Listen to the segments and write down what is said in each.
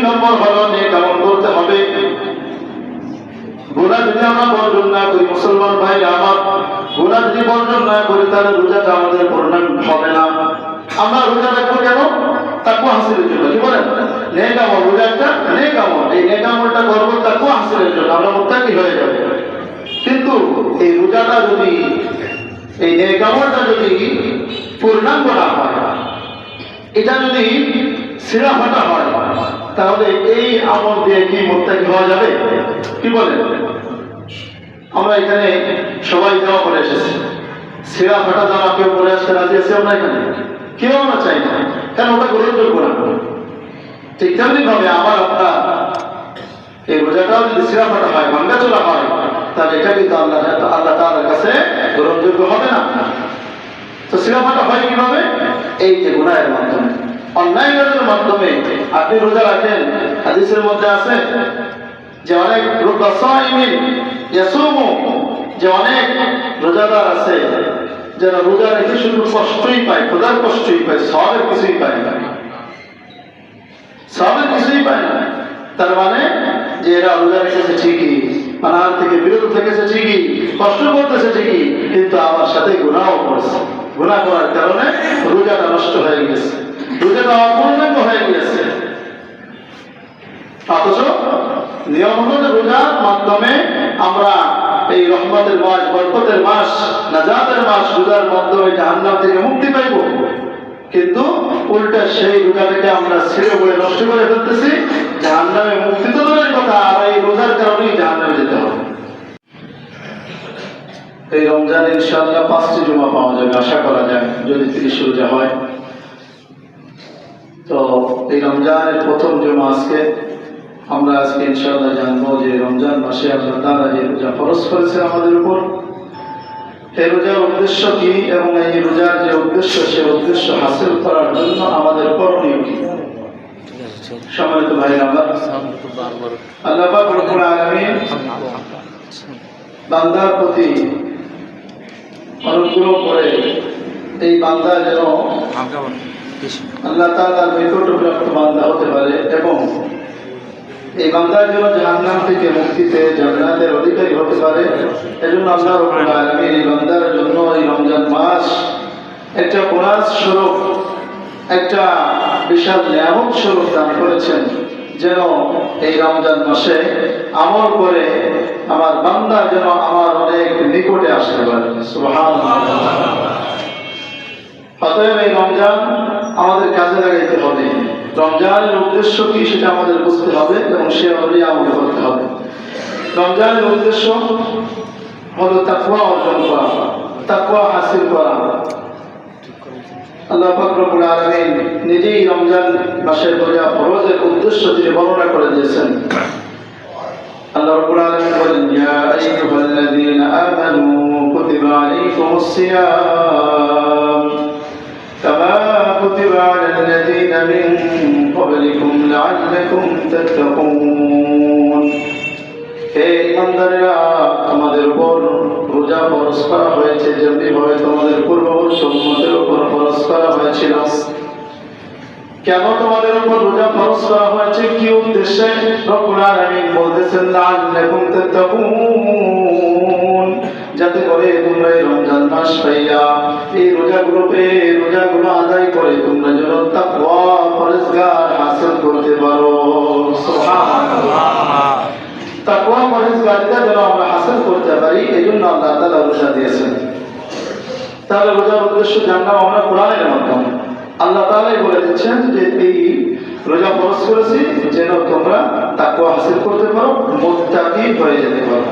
নম্বর হলো নেক আমল করতে হবে। গুনাহ যদি আমরা বর্জন না করি, মুসলমান ভাইরা আমার, গুনাহ যদি বর্জন না করি তাহলে রোজাটা আমাদের পূর্ণাঙ্গ হবে না। আমরা রোজা রাখবো কেন? তাকওয়া হাসিলের জন্য। কি বলেন? নেক আমল, রোজা একটা নেক আমল, এই নেক আমলটা করবো তাকওয়া হাসিলের জন্য, আমরা মুত্তাকি হয়ে যাব। কিন্তু এই রোজাটা যদি, এই নেক আমলটা যদি পূর্ণাঙ্গ না হয়, এটা যদি ছিঁড়া ফাটা হয়, তাহলে এই আমল দিয়ে কি মুত্তাকি হওয়া যাবে? কি বলেন? আমরা এখানে সবাই জামা পরে এসেছি, ছিঁড়া ফাটা জামা কেউ পরে আসতে রাজি আছি আমরা এখানে? কেউ আমরা চাই না, কেন? ওটা গ্রহণযোগ্য না। ঠিক তেমনি ভাবে আমার আপনার এই রোজাটাও যদি ছিঁড়া ফাটা হয়, ভাঙ্গা চোরা হয়, তাহলে এটা কিন্তু আল্লাহ তাআলার কাছে গ্রহণযোগ্য হবে না। তো ছিঁড়া ফাটা হয় কিভাবে? এই যে গুনাহের মাধ্যমে, অন্যায় কাজের মাধ্যমে। আপনি রোজা রাখেন, হাদিসের মধ্যে আছে যে অনেক যে অনেক রোজাদার আছে যারা রোজা রেখে শুধু কষ্টই পায়, খোদার কষ্টই পায়, সওয়াবের কিছুই পায় না, সওয়াবের কিছুই পায় না। তার মানে যে এরা রোজা রেখেছে ঠিকই, পানাহার থেকে বিরত থেকেছে ঠিকই, কষ্ট করতেছে ঠিকই, কিন্তু আমার সাথে গুনাহও করেছে। গুনাহ করার কারণে রোজাটা নষ্ট হয়ে গেছে, রোজাটা অপূর্ণাঙ্গ হয়ে গেছে। অথচ নিয়ম হলো যে রোজার মাধ্যমে আমরা এই রহমতের মাস, বরকতের মাস, নাজাতের মাস, রোজার মাধ্যমে জাহান্নাম থেকে মুক্তি পাইব। কিন্তু উল্টা সেই রোজাটাকে আমরা ছিঁড়ে বলে নষ্ট করে ফেলতেছি। জাহান্নামে মুক্তি তো দূরের কথা, আর এই রোজার কারণেই জাহান্নামে যেতে হবে। এই রমজান ইনশাআল্লাহ 5টি জুমা পাওয়া যাবে, আশা করা যায়, যদি 30 রোজা হয়। তো এই রমজানের প্রথম জুমা আজকে। আমরা আজকে ইনশাআল্লাহ জানবো যে রমজান মাসে আল্লাহ তাআলা যে রোজা ফরজ করেছেন আমাদের উপর, এই রোজার উদ্দেশ্য কি, এবং এই রোজার যে উদ্দেশ্য, সে উদ্দেশ্য হাসিল করার জন্য আমাদের করণীয় কি। সম্মানিত ভাইরা আমার, আল্লাহ পাক রব্বুল আলামিন বান্দার প্রতি অনুগ্রহ করে এই বান্দা যেন আল্লাহ তাআলার নিকটপ্রাপ্ত বান্দা হতে পারে, এবং এই বান্দার জন্য জাহান্নাম থেকে মুক্তি পেয়ে জান্নাতের অধিকারী হতে পারে। এজন্য আল্লাহ রাব্বুল আলামিন এই বান্দার জন্য এই রমজান মাস একটা বোনাস স্বরূপ, একটা বিশাল নিয়ামত স্বরূপ দান করেছেন, যেন এই রমজান মাসে আমল করে আমার বান্দা যেন আমার অনেক নিকটে আসতে পারে। সুবহানাল্লাহ। অতএব এই রমজান আমাদের কাজে লাগাইতে হবে। রমজানের উদ্দেশ্য কি সেটা আমাদের বুঝতে হবে এবং সে অনুযায়ী আমল করতে হবে। রমজানের উদ্দেশ্য হলো তাকওয়া অর্জন করা, তাকওয়া হাসিল করা। আল্লাহ পাক রব্বুল আলামিন নিজেই রমজান মাসের রোজা ফরজের উদ্দেশ্য তিনি বর্ণনা করে দিয়েছেন। আল্লাহ রাব্বুল আলামিন বলেন, ইয়া আইয়ুহাল্লাযীনা আমানু কুতিবা আলাইকুমুস সিয়াম কামা কুতিবা আলাল্লাযীনা মিন ক্বাবলিকুম লাআল্লাকুম তাত্তাকুন। হে ঈমানদাররা, তোমাদের উপর রোজা ফরজ করা হয়েছে যেমনি ভাবে তোমাদের পূর্ববর্তী উম্মতের উপর ফরজ করা হয়েছিল। কেন তোমাদের উপর রোজা ফরজ করা হয়েছে, কি উদ্দেশ্যে? রব্বুল আলামিন বলতেছেন, লাআল্লাকুম তাত্তাকুন, যাতে করে তোমরা এই রমজান মাস পাইয়া এই রোজাগুলো আদায় করে তোমরা যেন তাকওয়া পরহেজগার হাসিল করতে পারো। সুবহানাল্লাহ। তাকওয়া পরহেজগারিতা যেন আমরা হাসিল করতে পারি, এজন্য আল্লাহ তাআলা রোজা দিয়েছেন। তাহলে রোজার উদ্দেশ্য জানলাম আমরা কোরআনের মাধ্যমে। আল্লাহ তাআলাই বলে দিচ্ছেন যে এই রোজা ফরজ করেছি যেন তোমরা তাকওয়া হাসিল করতে পারো, মুত্তাকি হয়ে যেতে পারো।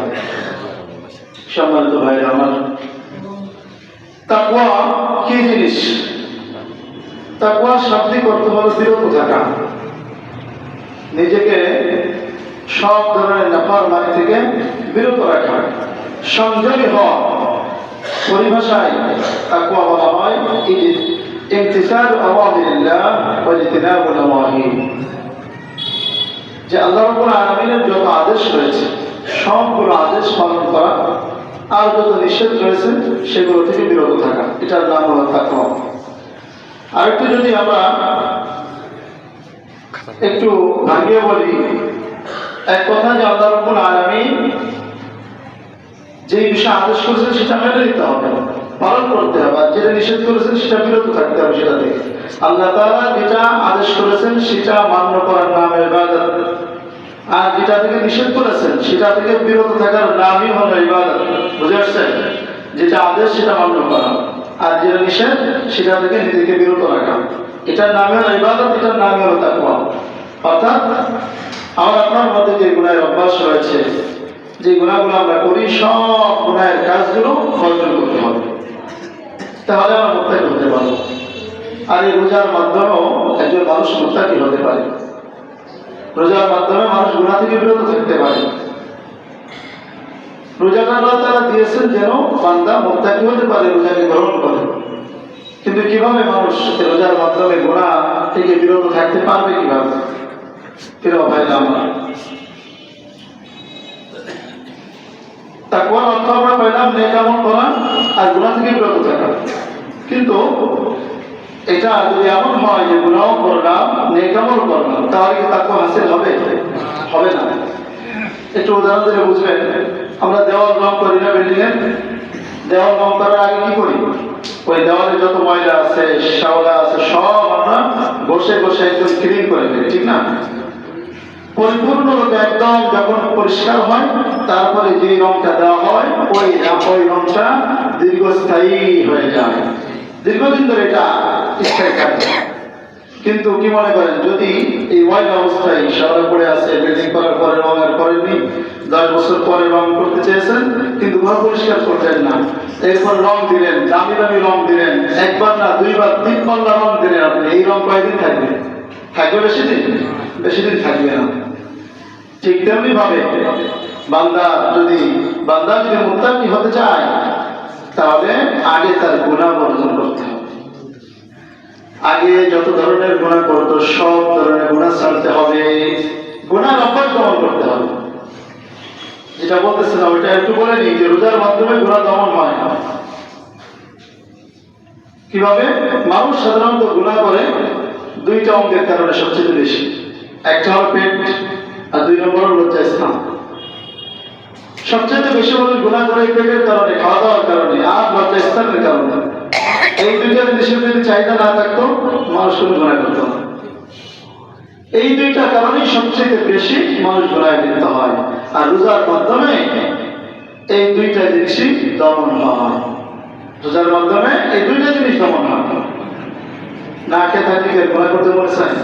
সম্মানিত ভাইরা আমার, তাকওয়া কি জিনিস? তাকওয়ার শাব্দিক অর্থ হলো বিরত থাকা, নিজেকে সব ধরনের নাফরমানি থেকে বিরত রাখা, সংযমী হওয়া। পরিভাষায় তাকওয়া বলা হয় ইমতিসাল আওয়ামিরিল্লাহ ওয়া ইজতিনাবু নাওয়াহি, যে আল্লাহ রাব্বুল আলামিনের যত আদেশ রয়েছে সবগুলো আদেশ পালন করা, আর যত নিষেধ রয়েছে সেগুলো থেকে বিরত থাকা, এটার নাম হলো তাকওয়া। আরেকটু যদি আমরা একটু ভাঙিয়ে বলি। এক কথা যে আল্লাহ রাব্বুল আলামিন যে বিষয় আদেশ করেছেন সেটা মেনে নিতে হবে, পালন করতে হবে, আর যেটা নিষেধ করেছেন সেটা বিরত থাকতে হবে সেটা থেকে। আল্লাহ তাআলা যেটা আদেশ করেছেন সেটা মান্য করার নাম ইবাদত, আর যেটা থেকে নিষেধ করেছেন সেটা থেকে বিরত থাকার নামই হলো ইবাদত। বুঝে আসছেন? যেটা আদেশ সেটা মান্য করা, আর যেটা নিষেধ সেটা থেকে নিজেকে বিরত রাখা, এটার নামই হলো ইবাদত, এটার নামই হলো তাকওয়া। অর্থাৎ আমার আপনার মধ্যে যে গুনাহের অভ্যাস রয়েছে, যে গুনাহগুলো আমরা করি, সব গুনাহের কাজগুলো বর্জন করতে হবে, তাহলে আমরা মুত্তাকি হতে পারবো। আর এই রোজার মাধ্যমেও একজন মানুষ মুত্তাকি হতে পারে। রোজার মাধ্যমে মানুষ গুনাহ থেকে বিরত থাকতে পারে। রোজাটা আল্লাহ তাআলা দিয়েছেন যেন বান্দা মুত্তাকি হতে পারে, রোজাকে গ্রহণ করে। কিন্তু কিভাবে মানুষ রোজার মাধ্যমে গুনাহ থেকে বিরত থাকতে পারবে? কিভাবে? প্রিয় ভাইরা আমার, তাকওয়ার অর্থ আমরা পেলাম নেক আমল করা আর গুনাহ থেকে বিরত থাকা। কিন্তু এটা যদি এমন হয় যে গুনাহ করলাম, নেক আমল করলাম, তাহলে কি তাকওয়া হাসিল হবে? হবে না। একটু উদাহরণ দিলে বুঝবেন। আমরা দেওয়াল রং করি না, বিল্ডিং এর দেওয়াল রং করার আগে কি করি? ওই দেওয়ালে যত ময়লা আছে, শ্যাওলা আছে, সব আমরা বসে বসে একদম ক্লিন করে ফেলি, ঠিক না? পরিপূর্ণরূপে একদম যখন পরিষ্কার হয়, তারপরে যে রংটা দেওয়া হয় ওই রংটা দীর্ঘস্থায়ী হয়ে যায়, দীর্ঘদিন ধরে এটা স্থায়ী থাকে। কিন্তু কি মনে করেন, যদি এই ওয়াইড অবস্থায় শ্যাওলা পড়ে আছে, বিল্ডিং করার পরে রং আর করেননি, 10 বছর পরে রং করতে চেয়েছেন কিন্তু ঘর পরিষ্কার করলেন না, এরপর রং দিলেন, দামি দামি রং দিলেন, একবার না দুইবার 3 পাল্লা রং দিলেন, আপনি এই রং কয়েকদিন থাকবে? থাকবে বেশি দিন? বেশি দিন থাকবে না। ঠিক তেমনি ভাবে বান্দা যদি মুত্তাকি হতে চায়, তাহলে আগে তার গুনাহ বর্জন করতে হবে। আগে যত ধরনের গুনাহ করতো সব ধরনের গুনাহ ছাড়তে হবে, গুনাহ অভ্যাস দমন করতে হবে। যেটা বলতেছিলাম ওইটা একটু বলে নিই যে রোজার মাধ্যমে গুনাহ দমন হয়। কিভাবে? মানুষ সাধারণত গুনাহ করে দুইটা অঙ্গের কারণে সবচেয়ে বেশি। একটা হলো পেট, আর 2 নম্বর হলো লজ্জাস্থান। সবচেয়ে বেশি মানুষ গুনাহ করে পেটের কারণে, খাওয়া দাওয়ার কারণে, আর লজ্জাস্থানের কারণে। এই দুইটা জিনিসের যদি চাহিদা না থাকতো মানুষ কোনো গুনাহ করতো না। এই দুইটা কারণেই সবচেয়ে বেশি মানুষ গুনাহে লিপ্ত হয়, আর রোজার মাধ্যমে এই দুইটা জিনিসই দমন হয়। রোজার মাধ্যমে এই দুইটা জিনিস দমন হয়। না খেয়ে থাকলে গুনাহ করতে মনে চায়?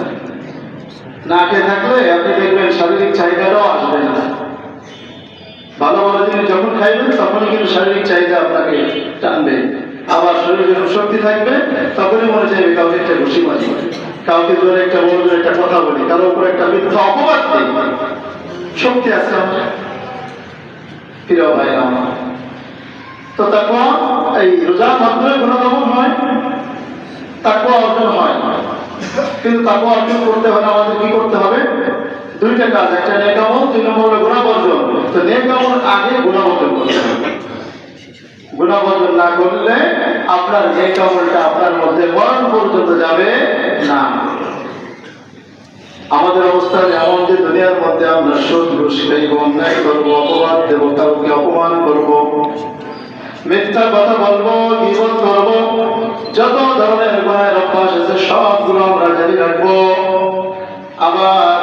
না খেয়ে থাকলে আপনি দেখবেন শারীরিক চাহিদাটাও আসবে না। ভালো ভালো জিনিস যখন খাইবেন তখনই কিন্তু শারীরিক চাহিদা আপনাকে টানবে। আবার শরীরে যখন শক্তি থাকবে তখনই মনে চাইবে কাউকে একটা ঘুষি মারি, কাউকে ধরে একটা বড় একটা কথা বলি, কারোর উপর একটা মিথ্যা অপবাদ দিই। শক্তি আছে আমার। প্রিয় ভাইরা আমার, তো তাকওয়া এই রোজার মাধ্যমে গুনাহ দমন হয়, তাকওয়া অর্জন হয়। কিন্তু তাকওয়া অর্জন করতে হলে আমাদের কি করতে হবে? দুইটা কাজ, একটা নেক আমল, 2 নম্বর হলো গুনাহ বর্জন। তো নেক আমল আগে, গুনাহ বর্জন করতে হবে। গুনাহ বর্জন না করলে আপনার নেক আমলটা আপনার মধ্যে মরণ পর্যন্ত যাবে না। আমাদের অবস্থা এমন যে দুনিয়ার মধ্যে আমরা সুদ ঘুষ খাইব, অন্যায় করবো, অপবাদ দেবো, কাউকে অপমান করবো, মিথ্যা কথা বলবো, গীবত করবো, যত ধরনের গুনাহের অভ্যাস আছে সবগুলো আমরা জারি রাখবো। আবার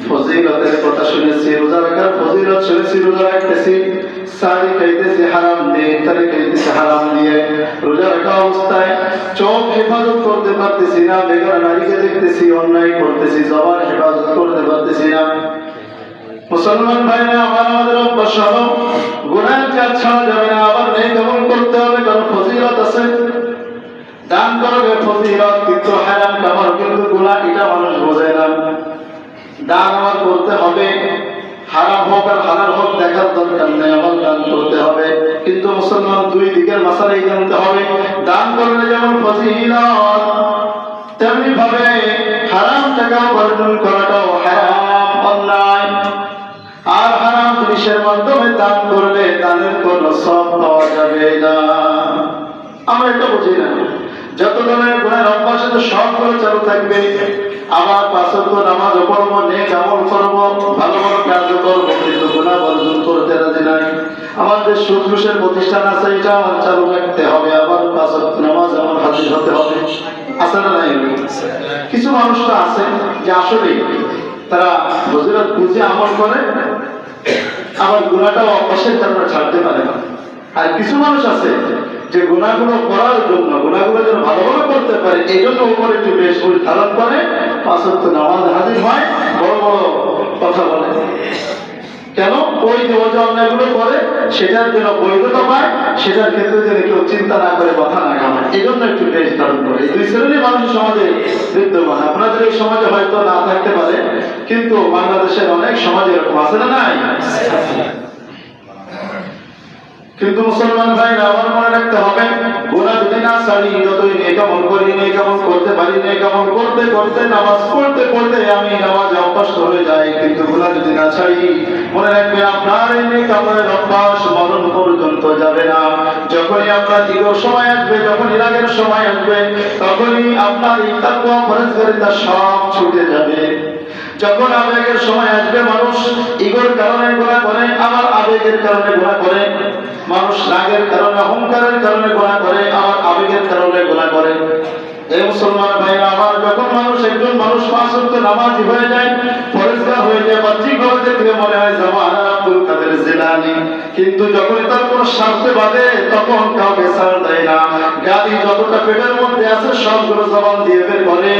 ফজিলতের কথা শুনেছি, রোজা রাখার ফজিলত শুনেছি, রোজা রাখতেছি, সারি খাইতেছি হারাম দিয়ে, ইফতারি খাইতেছি হারাম দিয়ে, রোজা রাখা অবস্থায় চোখ হেফাজত করতে পারতেছি না, বেগানা নারীকে দেখতেছি, অন্যায় করতেছি, জবান হেফাজত করতে পারতেছি না। মুসলমান ভাইরা আমার, আমাদের অভ্যাস হলো গুনাহের কাজ ছাড়া যাবে না, আবার নেক আমল করতে হবে, কারণ ফজিলত আছে। দান করবে ফজিলত, কিন্তু হারাম কামার কিন্তু গুনাহ, এটা মানুষ বোঝে না। দান আমার করতে হবে, হারাম হোক আর হালাল হোক দেখার দরকার নেই, আমার দান করতে হবে। কিন্তু মুসলমান দুই দিকের মাসালাই জানতে হবে। দান করলে যেমন ফজিলত, তেমনি ভাবে হারাম টাকা উপার্জন করাটাও হারাম, অন্যায়। আর হারাম জিনিসের মাধ্যমে দান করলে দানের কোনো সওয়াব পাওয়া যাবে না। আমরা এটা বুঝি না। যত ধরনের গুনাহের অভ্যাস আছে সবগুলো চালু থাকবে, আবার 5 ওয়াক্ত নামাজ পড়বো, নেক আমল করবো, ভালো ভালো কাজ করবো, কিন্তু গুনাহ বর্জন করতে রাজি নাই। আমাদের সুদ ঘুষের প্রতিষ্ঠান আছে, এটা আমার চালু রাখতে হবে, আবার 5 ওয়াক্ত নামাজ আমার হাজির হতে হবে। আছে না নাই? কিছু মানুষ তো আছে যে আসলে তারা ফজিলত বুঝে আমল করে, আবার গুনাহটাও অভ্যাসের কারণে ছাড়তে পারে না। আর কিছু মানুষ আছে যে গুনাহগুলো করার জন্য, গুনাহগুলো যেন ভালোভাবে করতে পারে এই জন্য উপরে একটু বেশ ধারণ করে, 5 ওয়াক্ত নামাজ হাজির হয়, বড় বড় কথা বলে। কেন? ওই যে ও যে অন্যায়গুলো করে সেটার জন্য বৈধতা পায়, সেটার ক্ষেত্রে যেন কেউ চিন্তা না করে, কথা না কামায়, এই জন্য একটু বেশ ধারণ করে। এই দুই শ্রেণীর মানুষ সমাজে বিদ্যমান। আপনাদের এই সমাজে হয়তো না থাকতে পারে, কিন্তু বাংলাদেশের অনেক সমাজে এরকম আছে না নাই? কিন্তু মুসলমান ভাইরা আমার মনে রাখতে হবে, গুনাহ যদি না ছাড়ি, যতই নেক আমল করি, নেক আমল করতে পারি, নেক আমল করতে করতে, নামাজ পড়তে পড়তে আমি নামাজে অভ্যস্ত হয়ে যাই, কিন্তু গুনাহ যদি না ছাড়ি, মনে রাখবেন আপনার এই নেক আমলের অভ্যাস মরণ পর্যন্ত যাবে না। যখনই আপনার দীর্ঘ সময় আসবে, যখনই রাগের সময় আসবে, তখনই আপনার এই তাকওয়া পরহেজগারিতা সব ছুটে যাবে। যখন আবেগের সময় আসবে, মানুষ ইগোর কারণে গুনাহ করে, আবার আবেগের কারণে গুনাহ করে। মানুষ রাগের কারণে, অহংকারের কারণে গুনাহ করে, আবার আবেগের কারণে গুনাহ করে। এই মুসলমান ভাইরা আমার, যখন মানুষ একজন মানুষ 5 ওয়াক্ত নামাজি হয়ে যায়, পরেজগার হয়ে যায়, বাহ্যিকভাবে দেখলে মনে হয় জামানা আব্দুল কাদের জিলানী, কিন্তু যখন তার কোনো স্বার্থে বাঁধে, তখন কাউকে ছাড় দেয় না। গালি যতটা পেটের মধ্যে আছে সবগুলো জবান দিয়ে বের করে।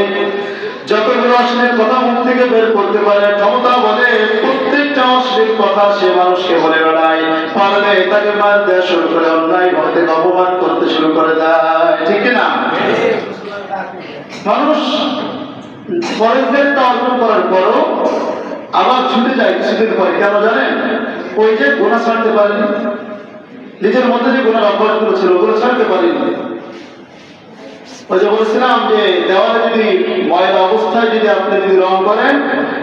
যতগুলো অশ্লীল কথা মুখ থেকে বের করতে পারে, ক্ষমতা বলে, প্রত্যেকটা অশ্লীল কথা সে মানুষকে বলে বেড়ায়। পারলে তাকে মার দেওয়া শুরু করে, অন্যায় ভাবে অপমান করতে শুরু করে দেয়। ঠিক কিনা? মানুষ পরেজগারিতা অর্জন করার পরও আবার ছুটে যায় কিছুদিন পরে। কেন জানেন? ওই যে গুনাহ ছাড়তে পারেনি, নিজের মধ্যে যে গুনার অভ্যাসগুলো ছিল ওগুলো ছাড়তে পারেনি। ওই যে বলছিলাম যে দেওয়ালে যদি ময়লা অবস্থায় যদি আপনি যদি রং করেন,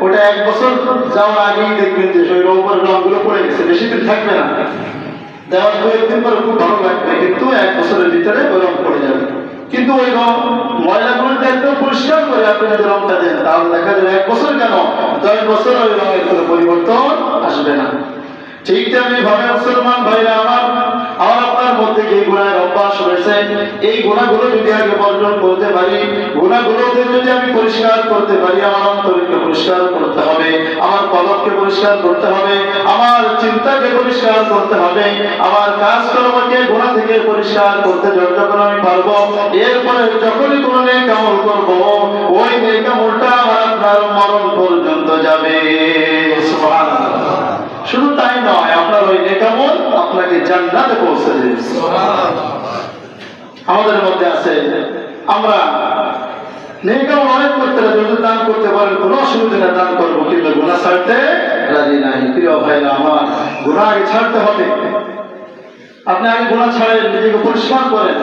ওটা 1 বছর যাওয়ার আগেই দেখবেন যে ওই রংগুলো পড়ে গেছে, বেশি দিন থাকবে না। দেওয়াল 2-1 দিন পরে খুব ভালো লাগবে, কিন্তু 1 বছরের ভিতরে ওই রং পড়ে যাবে। কিন্তু ওই রং ময়লাগুলো একদম পরিষ্কার করে আপনি যদি রংটা দেন, তাহলে দেখা যাবে 1 বছর কেন 10 বছর ওই রঙের কোনো পরিবর্তন আসবে না। ঠিক তেমনি ভাবে মুসলমান ভাইরা আমার, আপনার মধ্যে যে গুনাহের অভ্যাস রয়েছে, এই গুনাহগুলো যদি আগে বর্জন করতে পারি, গুনাহগুলোকে যদি আমি পরিষ্কার করতে পারি, আমার অন্তরকে পরিষ্কার করতে হবে, আমার কলবকে পরিষ্কার করতে হবে, আমার চিন্তাকে পরিষ্কার করতে হবে, আমার কাজকর্মকে গুনাহ থেকে পরিষ্কার করতে যখন আমি পারবো, এরপরে যখনই কোনো নেক আমল করবো, ওই নেক আমলটা আমার আপনার মরণ পর্যন্ত যাবে। সুবহানাল্লাহ। শুধু তাই নয়, আপনার ওই নেক আমল আপনাকে জান্নাতে পৌঁছে দেবে। সুবহানাল্লাহ। আমাদের মধ্যে আছে, আমরা নেক আমল অনেক করতে রাজি, যদি দান করতে পারেন কোনো অসুবিধা নেই, দান করবো, কিন্তু গুনাহ ছাড়তে রাজি নাই। প্রিয় ভাইরা আমার, গুনাহ আগে ছাড়তে হবে। আপনি আগে গুনাহ ছাড়েন, নিজেকে পরিষ্কার করেন,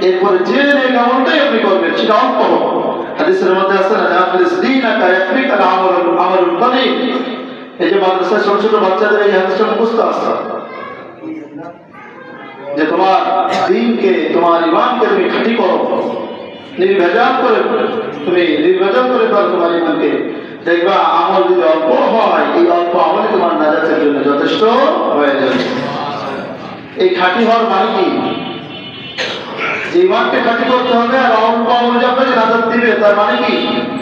এরপরে যে নেক আমলটাই আপনি করবেন সেটা অল্প হোক। হাদিসের মধ্যে আছে না, আখলিস দীনাকা ইয়াকফিকাল আমালুল কলিল। এই যে মাদ্রাসায় ছোট ছোট বাচ্চাদের এই হাদিসটা মুখস্থ আছে যে তোমার দ্বীনকে, তোমার ঈমানকে তুমি খাঁটি করো, নির্ভেজাল করে, তুমি নির্ভেজাল করে পারো তোমার ঈমানকে, দেখবা আমল যদি অল্প হয়, এই অল্প আমলে তোমার নাজাতের জন্য যথেষ্ট হয়ে যাবে। এই খাঁটি হওয়ার মানে কি? যে ঈমানকে খাঁটি করতে হবে, আর অল্প আমল যে আপনাকে নাজাত দিবে, তার মানে কি?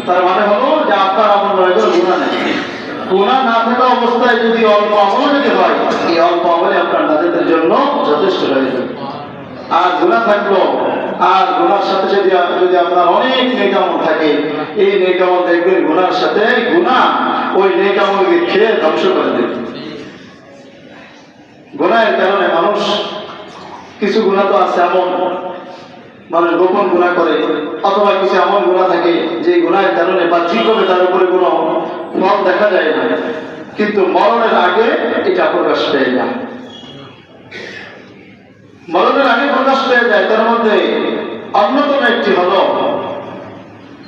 তার মানে হলো যে আপনার আমল নয়, গুনাহ নেই। গুনাহ না থাকা অবস্থায় যদি অল্প আমল যদি হয়, এই অল্প আমলে আপনার নাজাতের জন্য যথেষ্ট হয়ে যাবে। আর গুনাহ থাকলো, আর গুনার সাথে যদি আপনার অনেক নেক আমল থাকে, এই নেক আমল দেখবেন গুনার সাথে গুনাহ ওই নেক আমলকে খেয়ে ধ্বংস করে দেবে। গুনাহের কারণে মানুষ, কিছু গুনাহ তো আছে এমন মানুষ গোপন গুনাহ করে, অথবা কিছু এমন গুনাহ থাকে যে গুনাহের কারণে বাহ্যিকভাবে তার উপরে কোনো ফল দেখা যায় না, কিন্তু মরণের আগে এটা প্রকাশ পেয়ে যায়। মরণের আগে প্রকাশ পেয়ে যায়। তার মধ্যে অন্যতম একটি হলো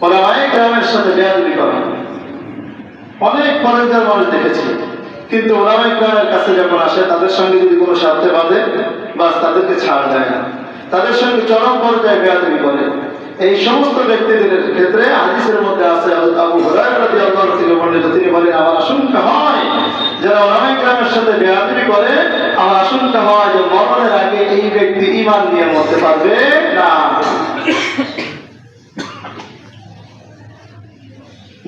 ওলামায়ে কেরামের সাথে বেয়াদবি করা। অনেক পরেজগার মানুষ দেখেছি, কিন্তু ওলামায়ে কেরামের কাছে যখন আসে, তাদের সঙ্গে যদি কোনো স্বার্থে বাঁধে, বাস তাদেরকে ছাড় দেয় না, তাদের সঙ্গে চরম পর্যায়ে বেয়াদবি করে। এই সমস্ত ব্যক্তিদের ক্ষেত্রে হাদিসের মধ্যে আছে, আবু যারা ওলামায়ে কেরামের সাথে বেয়াদবি করে, আমার আশঙ্কা হয় যে মরণের আগে এই ব্যক্তি ঈমান নিয়ে মরতে পারবে না।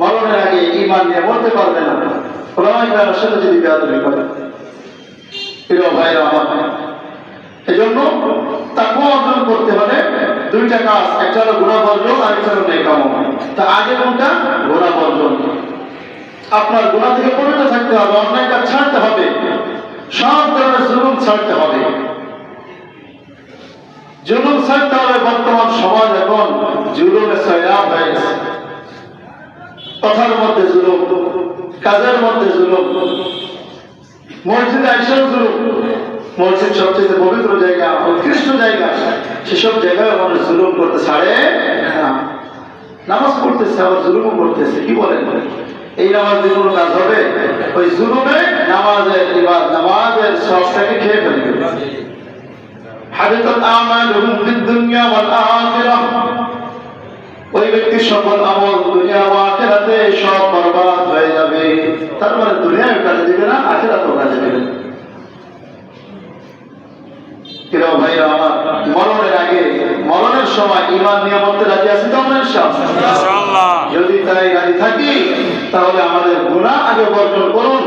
মরণের আগে ঈমান নিয়ে মরতে পারবে না ওলামায়ে কেরামের সাথে যদি বেয়াদবি করে। প্রিয় ভাইরা আমার, এজন্য তাকওয়া অর্জন করতে হলে দুইটা কাজ, একটা হলো গুনাহ বর্জন আর একটা হলো নেক আমল। তা আগে কোনটা? গুনাহ বর্জন। আপনার গুনাহ থেকে পবিত্র থাকতে হবে, অন্যায় কাজ ছাড়তে হবে, সব ধরনের জুলুম ছাড়তে হবে। জুলুম ছাড়তে হবে। বর্তমান সমাজ এখন জুলুমে সয়লাব হয়ে গেছে। কথার মধ্যে জুলুম, কাজের মধ্যে জুলুম, মসজিদে আইসাও জুলুম। মসজিদ সবচেয়ে পবিত্র জায়গা, উৎকৃষ্ট জায়গা, সেসব জায়গায় মানুষ জুলুম করতে ছাড়ে না। নামাজ পড়তেছে আবার জুলুমও করতেছে। কি বলেন? এই নামাজ দিয়ে কোনো কাজ হবে? ওই জুলুমে নামাজের সবটাকে খেয়ে ফেলবে। হাবিতাত আমালুহুম ফিদ দুনিয়া ওয়াল আখিরাহ, ওই ব্যক্তির সকল আমল দুনিয়া ও আখিরাতে সব বরবাদ হয়ে যাবে। তার মানে দুনিয়ায় কাজে দিবে না, আখিরাতেও কাজে দিবে না। প্রিয় ভাইরা আমার, মরণের আগে, মরণের সময় ঈমান নিয়ে মরতে রাজি আছি তো আমরা ইনশাআল্লাহ? যদি তাই রাজি থাকি তাহলে আমাদের গুনাহ আগে বর্জন করুন।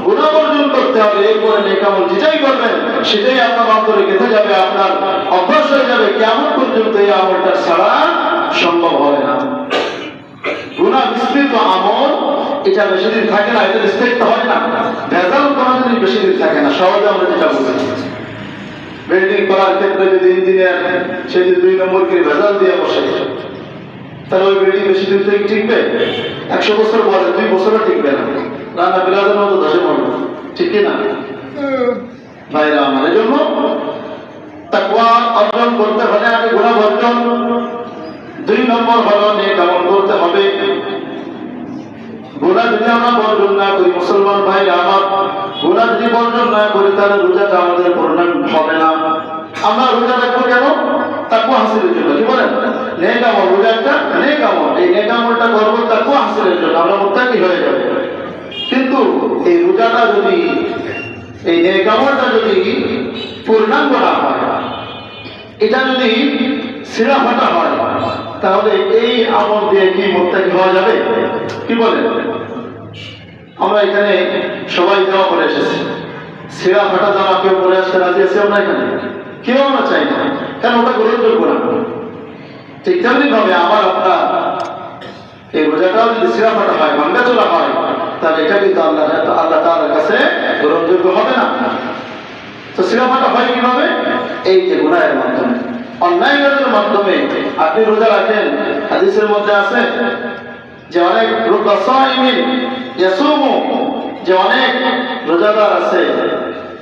গুনাহ বর্জন করতে হবে, এরপরে নেক আমল যেটাই করবেন সেটাই আপনার অন্তরে গেঁথে যাবে, আপনার অভ্যাস হয়ে যাবে। কিয়ামত পর্যন্ত এই আমলটা ছাড়া সম্ভব হবে না। গুনাহ মিশ্রিত আমল এটা বেশি দিন থাকে না, এটা রেসপেক্ট হয় না। ভেজাল কোনো জিনিস বেশি দিন থাকে না। সহজে আমরা যেটা বুঝি, বিল্ডিং করার ক্ষেত্রে যদি ইঞ্জিনিয়ার সে যদি 2 নম্বর করে ভেজাল দিয়ে বসে, তাহলে ওই বিল্ডিং বেশি দিন থেকে টিকবে? 100 বছর পরে 2 বছরও টিকবে না। রান্না বিলাদের মতো ধসে পড়বে। ঠিক কি না ভাইরা আমার? এই জন্য তাকওয়া অর্জন করতে হলে আগে গুনাহ বর্জন, 2 নম্বর হলো নেক আমল করতে হবে। গুনাহ যদি আমরা বর্জন না করি, মুসলমান ভাইরা আমার, গুনাহ যদি বর্জন না করি তাহলে রোজাটা আমাদের পূর্ণাঙ্গ হবে না। আমরা রোজা রাখবো কেন? তাকওয়া হাসিলের জন্য। কি বলেন? নেক আমল, রোজা একটা নেক আমল। এই নেক আমলটা করবো তাকওয়া হাসিলের জন্য, আমরা মুত্তাকি হয়ে যাব। কিন্তু এই রোজাটা যদি, এই নেক আমলটা যদি পূর্ণাঙ্গ না হয়, এটা যদি ছিঁড়া ফাটা হয়, তাহলে এই আমল দিয়ে কি মুত্তাকি হওয়া যাবে? কি বলেন? আমরা এখানে সবাই জামা পরে এসেছি, ছিঁড়া ফাটা জামা কেউ পরে আসতে রাজি আছি আমরা এখানে? কেউ আমরা চাই না, কারণ ওটা গ্রহণযোগ্য না। ঠিক তেমনি ভাবে আমার আপনার এই রোজাটাও যদি ছিঁড়া ফাটা হয়, ভাঙ্গা চোরা হয়, তাহলে এটা কিন্তু আল্লাহ তাআলার কাছে গ্রহণযোগ্য হবে না। তো ছিঁড়া ফাটা হয় কিভাবে? এই যে গুনাহের মাধ্যমে, অন্যায় কাজের মাধ্যমে। আপনি রোজা রাখেন, হাদিসের মধ্যে আছে যে অনেক যে অনেক রোজাদার আছে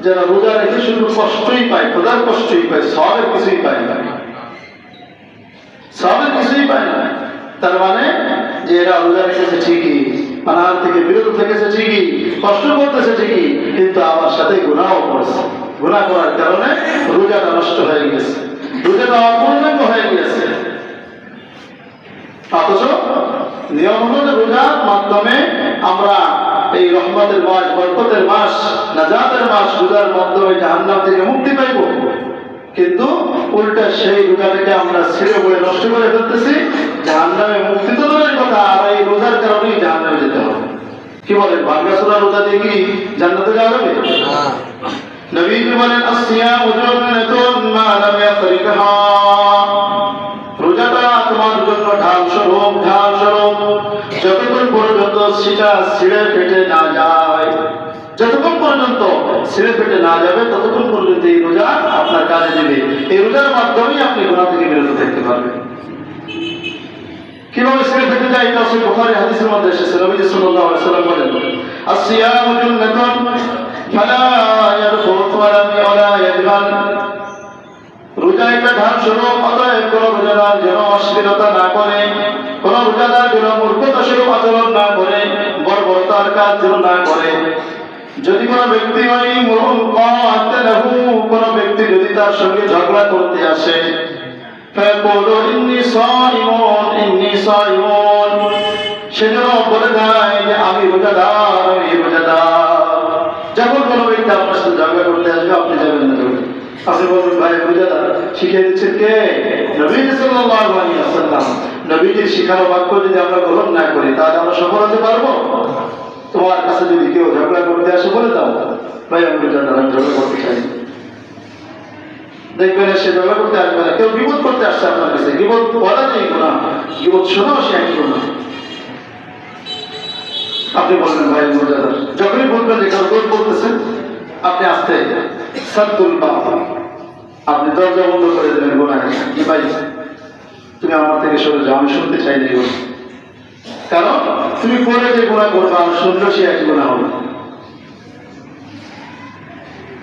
যারা রোজা রেখে শুধু কষ্টই পায়, খোদার কষ্টই পায়, সওয়াবের কিছুই পায় না। সওয়াবের কিছুই পায় না। তার মানে যে এরা রোজা রেখেছে ঠিকই, পানাহার থেকে বিরত থেকেছে ঠিকই, কষ্ট করতেছে ঠিকই, কিন্তু আমার সাথে গুনাহও করেছে। গুনাহ করার কারণে রোজাটা নষ্ট হয়ে গেছে, রোজাটা অপূর্ণাঙ্গ হয়ে গেছে। অথচ নিয়ম হলো যে রোজার মাধ্যমে আমরা এই রহমতের মাস, বরকতের মাস, নাজাতের মাস, রোজার মাধ্যমে জাহান্নাম থেকে মুক্তি পাইব। কিন্তু উল্টা সেই রোজাটাকে আমরা ছিঁড়ে বলে নষ্ট করে ফেলতেছি। জাহান্নামে মুক্তি তো দূরের কথা, আর এই রোজার কারণেই জাহান্নামে যেতে হবে। কি বলেন? ভাঙ্গাচোরা রোজা দিয়ে কি জান্নাতে যাওয়া যাবে? নবীজি বলেন, আসিয়ামু জান্নাতুন মা লাম ইয়াফরিকহা, রোজাটা তোমার জন্য ঢাল স্বরূপ, ঢাল স্বরূপ। যতক্ষণ পর্যন্ত সেটা ছিঁড়ে ফেটে না যায়, যতক্ষণ পর্যন্ত ছিঁড়ে ফেটে না যাবে, ততক্ষণ পর্যন্ত এই রোজা আপনার কাজে দেবে। এই রোজার মাধ্যমেই আপনি গুনাহ থেকে বিরত থাকতে পারবেন। কিভাবে ছিঁড়ে ফেটে যায়? এটা সহিহ বুখারী হাদিসের মধ্যে এসেছে। নবীজি সাল্লাল্লাহু আলাইহি ওয়াসাল্লাম বলেন, আসিয়ামু জান্নাতুন ফালা ইয়ারফুথ ওয়ালা ইয়াজহাল, রোজা একটা ঢাল স্বরূপ। অতএব কোন রোজাদার যেন অশ্লীলতা না করে, কোন রোজাদার যেন মূর্খতা স্বরূপ আচরণ না করে, বর্বরতার কাজ যেন না করে। যদি কোনো ব্যক্তি কোন ব্যক্তি যদি তার সঙ্গে ঝগড়া করতে আসে, সে যেন বলে দেয় যে আমি রোজাদার, আমি রোজাদার। ব্যক্তি আপনার সাথে ঝগড়া করতে আসবে, আপনি যাবেন না যাবেন। আপনি বলবেন ভাই রোজাদার শিখিয়ে দিচ্ছেন কে? নবী সাল্লাল্লাহু আলাইহি ওয়াসাল্লাম। নবীজির শিখানো বাক্য যদি আমরা গ্রহণ না করি তাহলে আমরা সফল হতে পারবো? তোমার কাছে যদি কেউ ঝগড়া করতে আসে বলে দাও ভাই আমি রোজাদার, আমি ঝগড়া করতে চাই। দেখবেন সে ঝগড়া করতে আসবে না। কেউ বিপদ করতে আসছে আপনার কাছে, বিপদ করা নেই গুনাহ, বিপদ শোনাও সে এক গুনাহ। আপনি বলবেন ভাই রোজাদার, যখনই বলবেন যে কারো দোষ বলতেছেন আপনি আসতে সাদ্দুল বাব, আপনি দরজা বন্ধ করে দেবেন গুনাহ কি ভাই তুমি আমার থেকে সরে যাও, আমি শুনতে চাই না। কারণ তুমি পরে যে গুনাহ করবে আমি শুনলেও সে এক গুনাহ হবে।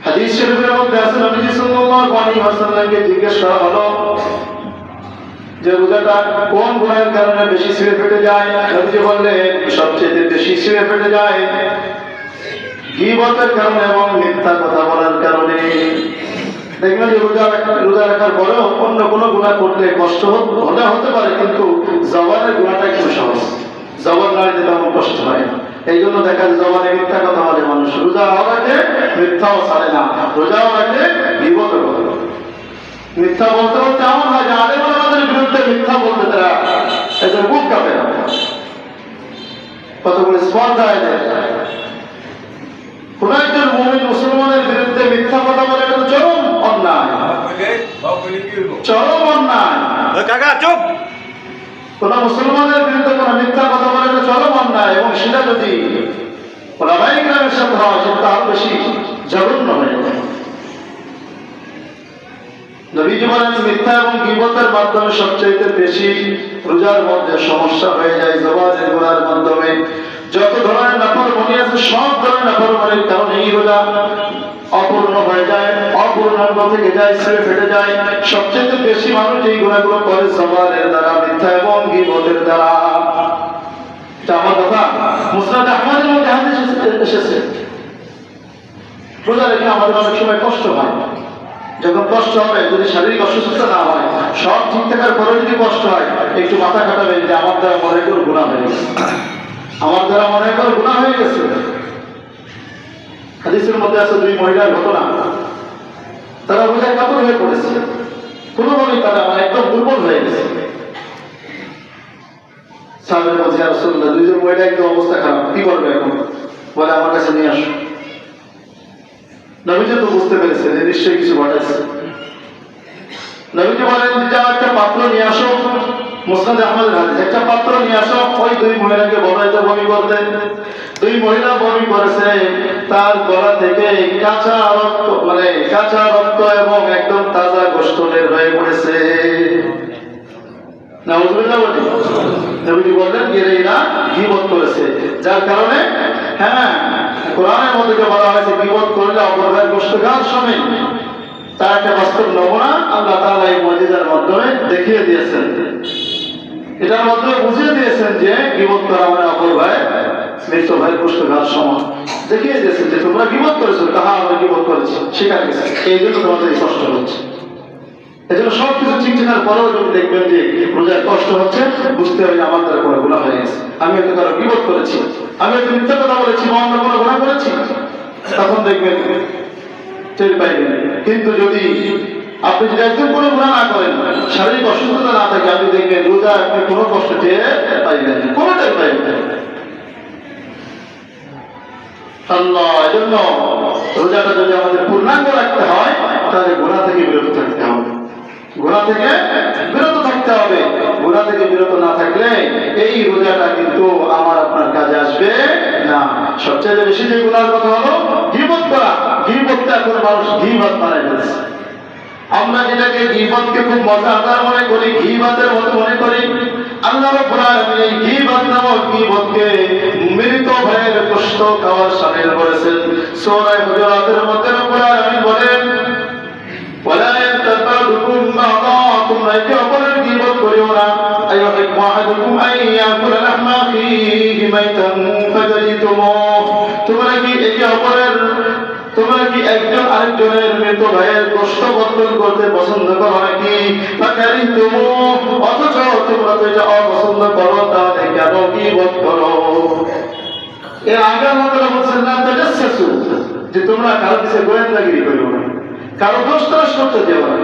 হাদিস শরীফের মধ্যে আছে নবী সাল্লাল্লাহু আলাইহি ওয়াসাল্লামকে জিজ্ঞেস করা হলো যে রোজাটা কোন গুনাহের কারণে বেশি ছিঁড়ে ফেটে যায়? নবীজি বললেন সবচেয়ে বেশি ছিঁড়ে ফেটে যায় গীবতের কারণে এবং মিথ্যা কথা বলার কারণে। দেখবেন যে রোজা রাখার পরেও অন্য কোনো গুনাহ করলে কষ্ট হলে হতে পারে, কিন্তু জবানের গুনাহটা একটু সহজ, জবান নাড়িতে তেমন কষ্ট হয় না। এই জন্য দেখা যায় জবানে মিথ্যা কথা বলে মানুষ, রোজাও রাখে মিথ্যাও ছাড়ে না, রোজাও রাখে গীবতও করে। মিথ্যা বলতে বলতে এমন হয় যে আলেম ওলামাদের বিরুদ্ধে মিথ্যা বলতে তারা এদের বুক কাঁপে না, কতগুলো স্পর্ধা এদের। কোন একজন মুমিন মুসলমানের বিরুদ্ধে মিথ্যা কথা বলে এটা তো চরম অন্যায়, চরম অন্যায়। কোন মুসলমানের বিরুদ্ধে কোন মিথ্যা কথা বলে এটা চরম অন্যায়, এবং সেটা যদি ওলামায়ে কেরামের সাথে হয় সেটা আরো বেশি জঘন্য হয়ে যায়। নবীজি বলেন মিথ্যা এবং গীবতের মাধ্যমে সবচেয়ে বেশি রোজার মধ্যে সমস্যা হয়ে যায় জবানের গুনাহের মাধ্যমে। যত ধরনের নাফরমানি আছে সব ধরনের নাফরমানির কারণে এই রোজা অপূর্ণ হয়ে যায়, অপূর্ণাঙ্গ থেকে যায়, ছিঁড়ে ফেটে যায়। সবচেয়ে বেশি মানুষ এই গুনাহগুলো করে জবানের দ্বারা, মিথ্যা এবং গীবতের দ্বারা। এটা আমার কথা, মুসনাদ আহমদের মধ্যে হাদিস এসেছে। রোজা রেখে আমাদের অনেক সময় কষ্ট হয়, যখন কষ্ট হবে যদি শারীরিক অসুস্থতা না হয়, সব ঠিক থাকার পরে যদি কষ্ট হয় একটু মাথা খাটাবেন যে আমার দ্বারা মনে করে গুনাহ হয়ে গেছে, আমার দ্বারা মনে করে গুনাহ হয়ে গেছে। হাদিসের মধ্যে আছে দুই মহিলার ঘটনা, তারা রোজায় কাতর হয়ে পড়েছে, কোনোভাবেই তারা একদম দুর্বল হয়ে গেছে। সাহাবের বলছে ইয়া রাসূলুল্লাহ, দুইজন মহিলা একদম অবস্থা খারাপ, কি করবে এখন? বলে আমার কাছে নিয়ে আসো। নবীজি তো বুঝতে পেরেছে যে নিশ্চয়ই কিছু ঘটেছে। নবীজি বলেন যাও একটা পাত্র নিয়ে আসো, মুসনাদ আহমদের হাদিস, একটা পাত্র নিয়ে আসো। ওই দুই মহিলাকে বলাইতে বমি করতে, দুই মহিলা বমি করেছে, তার গলা থেকে কাঁচা রক্ত এবং একদম তাজা গোশত বের হয়ে পড়েছে। নাউযুবিল্লাহ বলি। নবীজি বললেন এরা গীবত করেছে, যার কারণে কোরআনের মধ্যে বলা হয়েছে গীবত করলে অপর ভাইয়ের গোশত খাওয়ার সময়। তার একটা বাস্তব নমুনা আল্লাহ তাআলা এই মুজিজার মাধ্যমে দেখিয়ে দিয়েছেন, এটার মাধ্যমে বুঝিয়ে দিয়েছেন যে গীবত করা মানে অপর ভাই মৃত ভাইয়ের গোশত খাওয়ার সময় দেখিয়ে দিয়েছেন যে তোমরা গীবত করেছো, তাহা আমরা গীবত করেছি, স্বীকার গেছে, এই জন্য তোমাদের এই কষ্ট হচ্ছে। এই জন্য সবকিছু ঠিক থাকার পরেও যদি দেখবেন যে রোজায় কষ্ট হচ্ছে, বুঝতে হবে আমার দ্বারা কোনো গুনাহ হয়ে গেছে, আমি হয়তো কারো গীবত করেছি, আমি হয়তো মিথ্যা কথা বলেছি বা অন্য কোনো গুনাহ করেছি, তখন দেখবেন টের পাইবেন। কিন্তু যদি আপনি যদি একদম কোনো গুনাহ না করেন, শারীরিক অসুস্থতা না থাকে, আপনি দেখবেন রোজা আপনি কোনো কষ্ট টের পাইবেন না, কোনো টের পাইবেন না। আল্লাহ, এই জন্য রোজাটা যদি আমাদের পূর্ণাঙ্গ রাখতে হয় তাহলে গুনাহ থেকে বিরত থাকতে হবে, গুনাহ থেকে বিরত থাকতে হবে। গুনাহ থেকে বিরত না থাকলে এই রোজাটা কিন্তু আমার আপনার কাজে আসবে না। সবচেয়ে বেশি যে গুনাহের কথা হলো গীবত করা। গীবতটা এখন মানুষ গীবত বানায় ফেলেছে। আমরা যেটাকে গীবতকে খুব মজাদার মনে করি, গীবতের মতো মনে করি, আল্লাহ রাব্বুল আলামিন এই গীবত নামক গীবতকে মৃত ভাইয়ের গোশত খাওয়ার শামিল করেছেন। সূরা হুজুরাতের মধ্যে রাব্বুল আলামিন বলেন ওয়ালা ইয়াতাবাদুকুম বা'দা, তোমরা একে অপরের গীবত করিও না। আইয়ুহিব্বু আহাদুকুম আন ইয়াকুলা লাহমা আখিহি মাইতান ফাকারিহতুমুহ, তোমরা কি একজন আরেকজনের মৃত ভাইয়ের গোশত বর্জন করতে পছন্দ করো নাকি? ফাকারিহতুমুহ, অথচ তোমরা তো এটা অপছন্দ করো, তাহলে কেন গীবত করো? এর আগে আল্লাহ তাআলা বলেছেন না তাজাসসু, যে তোমরা কারো কিছু গোয়েন্দাগিরি করো না, কারো দোষ তালাশ করতে দেও না।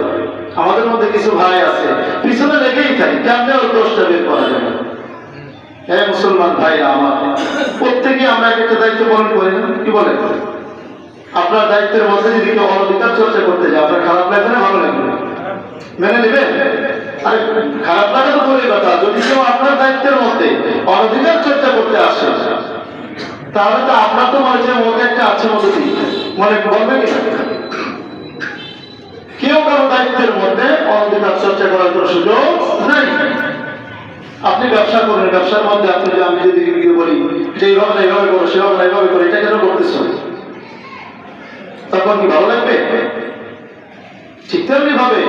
আমাদের মধ্যে কিছু ভাই আছে পিছনে লেগেই থাকে, কেমনে ওর দোষটা বের করা যাবে। হ্যাঁ মুসলমান ভাইরা আমার, প্রত্যেকে আমরা একটা দায়িত্ব পালন করি না, কি বলে? আপনার দায়িত্বের মধ্যে যদি কেউ অনধিকার চর্চা করতে যায়, আপনার খারাপ লাগবে না ভালো লাগবে? মেনে নেবেন? আরে খারাপ লাগা তো বলে কথা, যদি কেউ আপনার দায়িত্বের মধ্যে অনধিকার চর্চা করতে আসে, তাহলে তো আপনার তো মনে হচ্ছে মনে একটা আছে মতো মনে বলবে কিনা? কেউ কারো দায়িত্বের মধ্যে অনধিকার চর্চা করার কোনো সুযোগ নাই। আপনি ব্যবসা করেন, ব্যবসার মধ্যে আপনি আমি যদি বলি যে এইভাবে না এইভাবে করো, সেভাবে না এইভাবে করো, এটা কেন করতেছ, তখন কি ভালো লাগবে? ঠিক তেমনি ভাবে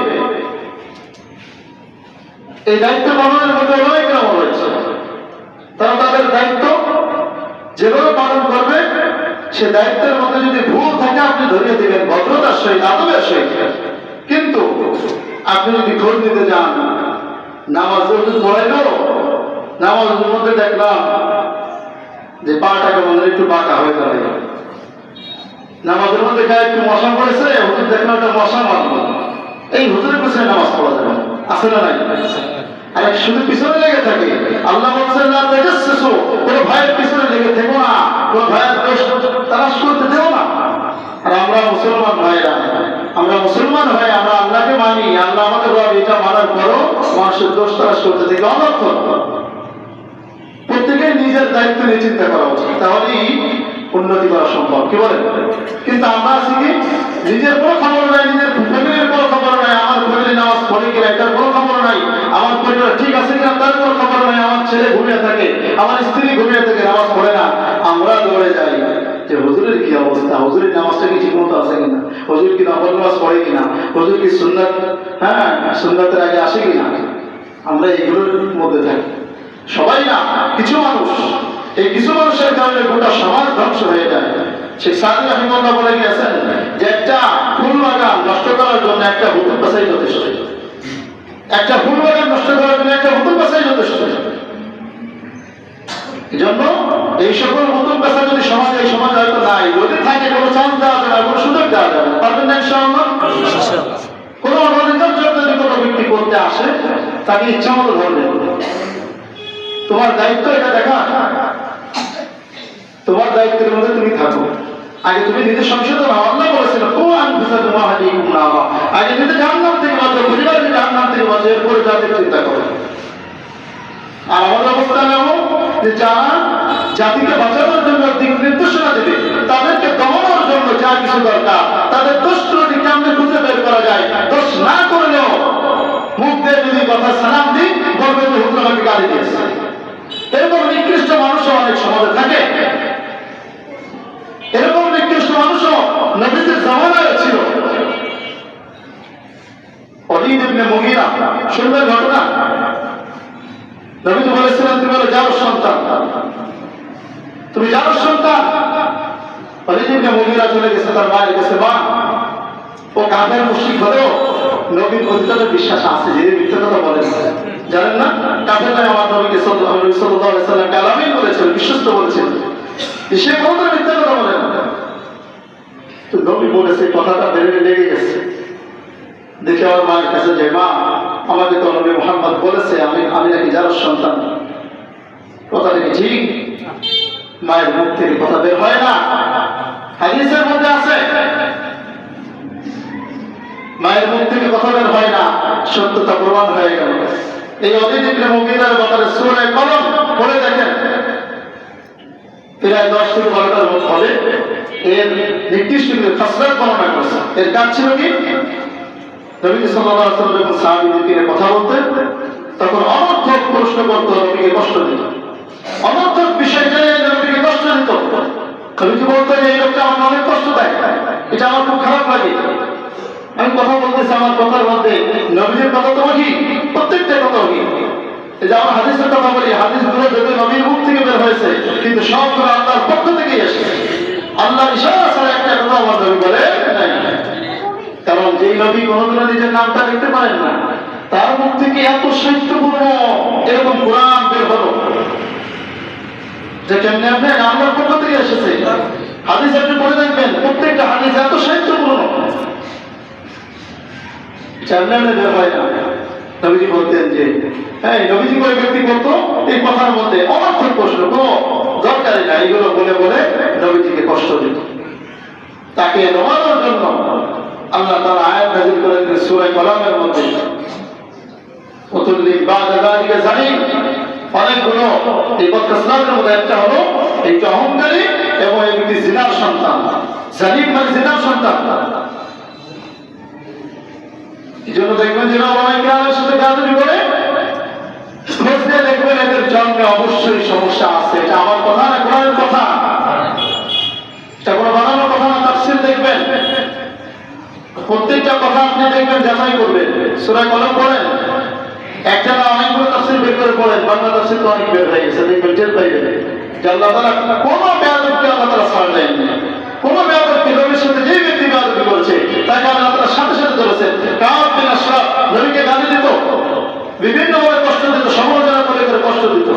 এই দায়িত্ব পালনের মধ্যে অনেক নাম রয়েছে। তারা তাদের দায়িত্ব যেভাবে পালন করবে, সে দায়িত্বের মধ্যে যদি ভুল থাকে আপনি ধরিয়ে দিবেন ভদ্রতার সহিত, আদবের সহিত। কিন্তু আপনি যদি খোঁজ নিতে যান, নামাজ পড়াইল, নামাজের মধ্যে দেখলাম যে পাটাকে মনে একটু বাঁকা হয়ে দাঁড়ায়, নামাজের মধ্যে গায়ে একটু মশা পড়েছে, হুজুর দেখলাম একটা মশা মারল, এই হুজুরের পিছনে নামাজ পড়া যাবে আছে না নাই? আর শুধু পিছনে লেগে থাকে। আল্লাহ বলছেন না তেজস্সু, কোনো ভাইয়ের পিছনে লেগে থেকো না, কোনো ভাইয়ের দোষ তালাশ করতে দেও না। আর আমরা মুসলমান ভাইরা, আমরা মুসলমান ভাই, আমরা আল্লাহকে মানি, আল্লাহ আমাদের রব, এটা মানার পরও মানুষের দোষ তালাশ করতে থেকে অনর্থক। প্রত্যেকেই নিজের দায়িত্ব নিয়ে চিন্তা করা উচিত, তাহলেই উন্নতি করা সম্ভব, কি বলেন? কিন্তু আমরা আছি কি, নিজের কোনো খবর নাই, নিজের ফ্যামিলির কোনো খবর নাই, আমার ফ্যামিলি নামাজ পড়ে কিনা এটার কোনো খবর নাই, আমার পরিবার ঠিক আছে কিনা তার কোনো খবর নাই, আমার ছেলে ঘুমিয়ে থাকে, আমার স্ত্রী ঘুমিয়ে থাকে, নামাজ পড়ে না। আমরা দৌড়ে যাই যে হুজুরের কি অবস্থা, হুজুরের নামাজটা কি ঠিক মতো আছে কিনা, হুজুর কি নফল নামাজ পড়ে কিনা, হুজুর কি সুন্নাত, হ্যাঁ সুন্নাতের আগে আসে কিনা। আমরা এগুলোর মধ্যে থাকি। সবাই না, কিছু মানুষ, এই কিছু মানুষের কারণে গোটা সমাজ ধ্বংস হয়ে যায়। শেখ সাদি রাহিমাহুল্লাহ বলে গিয়েছেন যে একটা ফুল বাগান নষ্ট করার জন্য একটা হুতুম বাছাই যথেষ্ট, একটা ফুল বাগান নষ্ট করার জন্য একটা হুতুম বাছাই যথেষ্ট। এই জন্য এই সকল হুতুম বাছা যদি সমাজে, এই সমাজ হয়তো নাই, যদি থাকে কোনো চান্স দেওয়া যাবে না, কোনো সুযোগ দেওয়া যাবে না, পারবেন না ইনশাআল্লাহ? কোনো অনধিকার যদি কোনো ব্যক্তি করতে আসে, তাকে ইচ্ছা মতো ধরবে। তোমার দায়িত্ব এটা দেখা, তোমার দায়িত্বের মধ্যে তুমি থাকো। আগে তুমি নিজের সংশোধন, আল্লাহ বলেছিল আগে নিজে জাহান্নাম থেকে বাঁচো, পরিবারের জাহান্নাম থেকে বাঁচো, এরপরে জাতির চিন্তা করো। আর আমাদের অবস্থা এমন যে যারা জাতিকে বাঁচানোর জন্য দিক নির্দেশনা দেবে, তাদেরকে দমানোর জন্য যা কিছু দরকার, তাদের দোষ ত্রুটি কেমনে খুঁজে বের করা যায়, দোষ না করলেও মুখ দিয়ে যদি কথা সালাম দিই, বলবে যে হুজুর আমাকে গালি দিয়েছে। এরকম নিকৃষ্ট মানুষও অনেক সমাজে থাকে, এরকম নিকৃষ্ট মানুষও নবীদের জামানায় ছিল। ওলীদ ইবনে মুগীরা, সুন্দর ঘটনা। নবীজি বলেছিলেন তুমি হলো জারুর সন্তান, তুমি জারুর সন্তান। ওলীদ ইবনে মুগীরা চলে গেছে তার মায়ের কাছে, মা ও কাফের মুশরিক হলেও নবীর প্রতি তাদের বিশ্বাস আছে, যে মিথ্যা কথা বলেন জানেন না। কাফেররা আমার নবীকে সাল্লাল্লাহু আলাইহি ওয়াসাল্লাম কালামিন বলেছেন, বিশ্বস্ত বলেছেন, সে কোনদিন মিথ্যা কথা বলে না। তো নবী বলেছে, কথাটা বেড়ে লেগে গেছে। দেখে আমার মায়ের কাছে যে, মা আমাকে তো নবী মুহাম্মদ বলেছে আমি নাকি জারুর সন্তান, কথাটা কি ঠিক? মায়ের মুখ থেকে কথা বের হয় না, হাদিসের মধ্যে আছে মায়ের মুখ থেকে কথা বের হয় না, সত্যতা প্রমাণ হয়ে গেল। এই ওলীদ ইবনে মুগীরার ব্যাপারে সূরা কলম পড়ে দেখেন, প্রায় 10 থেকে 12টার মত হবে। এর নির্দিষ্ট খাসরাত বর্ণনা করেছে। এর কাজ ছিল কি, নবী সাল্লাল্লাহু আলাইহি ওয়াসাল্লাম যখন সাহাবীদেরকে কথা বলতেন, তখন অনর্থক প্রশ্ন করত, নবীকে কষ্ট দিত, অনর্থক বিষয় জেনে নবীকে কষ্ট দিত। নবীজি বলতেন এই লোকটা আমার অনেক কষ্ট দেয়, এটা আমার খুব খারাপ লাগে। আমি কথা বলতেছি, আমার কথার মধ্যে নবীর কথা তো কি, প্রত্যেকটা কথা কি। এই যে আমরা হাদিসের কথা বলি, হাদিসগুলো যদি নবীর মুখ থেকে বের হয়েছে, কিন্তু সবগুলো আল্লাহর পক্ষ থেকেই এসেছে। আল্লাহর ইশারা ছাড়া একটা কথা আমার নবী বলে নাই। কারণ যেই নবী কোনোদিনও নিজের নামটা লিখতে পারেন না, তার মুখ থেকে এত সাহিত্যপূর্ণ এরকম কোরআন বের হলো, যে কেমনে আপনি আল্লাহর পক্ষ থেকে এসেছে। হাদিস আপনি পড়ে দেখবেন, প্রত্যেকটা হাদিস এত সাহিত্যপূর্ণ, চ্যানেলে বের হয় না। নবীজি বলতেন যে হ্যাঁ, নবীজি করে ব্যক্তি করতো এই কথার মধ্যে অনর্থক প্রশ্ন, কোনো দরকারই না, এইগুলো বলে বলে নবীজিকে কষ্ট দিত। তাকে নবানোর জন্য আল্লাহ তাআলা আয়াত নাযিল করে দিলেন সূরা কলামের মধ্যে, উতুল্লি বা'দা যালিকা জানিম। অনেকগুলো এই বদখসলাতের মধ্যে একটা হলো এই যে অহংকারী এবং এই ব্যক্তি জিনার সন্তান। জালিম মানে জিনার সন্তান। এই জন্য দেখবেন যে ওলামায়ে কেরামের সাথে বেয়াদবি করে, খোঁজ নিয়ে দেখবেন এদের জন্মে অবশ্যই সমস্যা আছে। এটা আমার কথা না, কোরআনের কথা, এটা কোনো বানানোর কথা না। তাফসীর দেখবেন, প্রত্যেকটা কথা আপনি দেখবেন যাচাই করবেন। সূরা কলম পড়েন, একটা না অনেকগুলো তাফসীর বের করে পড়েন, বাংলা তাফসীর তো অনেক বের হয়ে গেছে, দেখবেন টের পাইবেন যে আল্লাহ তাআলা কোনো বেয়াদবকে আল্লাহ তাআলা ছাড় দেয়নি। কোনো বেয়াদবকে, নবীর সাথে যে ব্যক্তি বেয়াদবি করেছে তাকে আল্লাহ তাআলা সাথে সাথে ধরেছেন। কাব বিন আশরাফ নবীকে গালি দিত, বিভিন্নভাবে কষ্ট দিত, সমালোচনা করে করে কষ্ট দিত।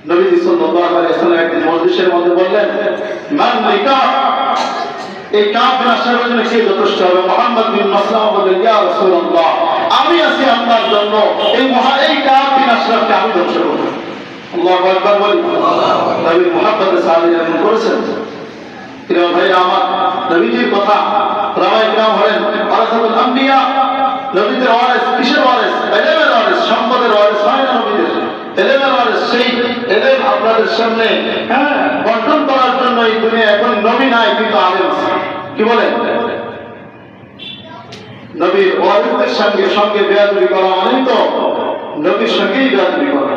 নবীজি সাল্লাল্লাহু আলাইহি ওয়াসাল্লাম একদিন মজলিসের মধ্যে বললেন, মান লিকা, এই কাব বিন আশরাফের জন্য কে যথেষ্ট হবে? মুহাম্মদ বিন মাসলামা বললেন, ইয়া রাসূলুল্লাহ, আমি আছি আপনার জন্য, এই কাব বিন আশরাফকে আমি ধ্বংস করব। আল্লাহু আকবার বলি। নবী মুহাম্মদের সাহাবীরা এমন করেছেন। প্রিয় ভাইরা আমার, নবীজির কথা, ওলামায়ে কেরাম হলেন ওয়ারাসাতুল আম্বিয়া, নবীদের ওয়ারিস। কিসের ওয়ারিস? ইলমের ওয়ারিস, সম্পদের ওয়ারিস হয় না নবীদের, ইলমের ওয়ারিস। সেই ইলম আপনাদের সামনে বন্টন করার জন্য এই দুনিয়া এখন নবী নাই, কিন্তু আলেম আছে। কি বলেন? নবীর ওয়ারিসদের সঙ্গে বেয়াদবি করা মানেই তো নবীর সঙ্গেই বেয়াদবি করা।